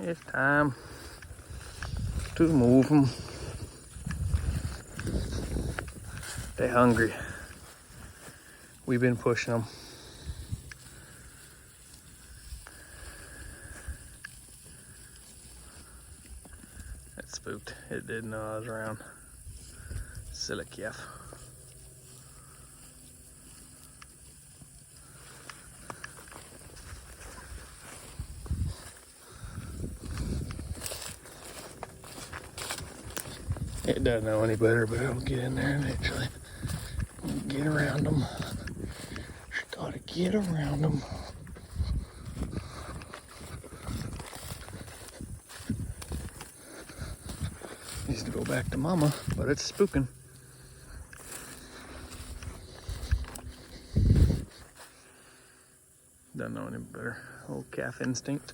It's time to move them. They're hungry. We've been pushing them. It spooked. It didn't know I was around. Silly calf. It doesn't know any better, but it'll get in there eventually. Get around them. Just gotta get around them. Needs to go back to mama, but it's spooking. Doesn't know any better. Old calf instinct.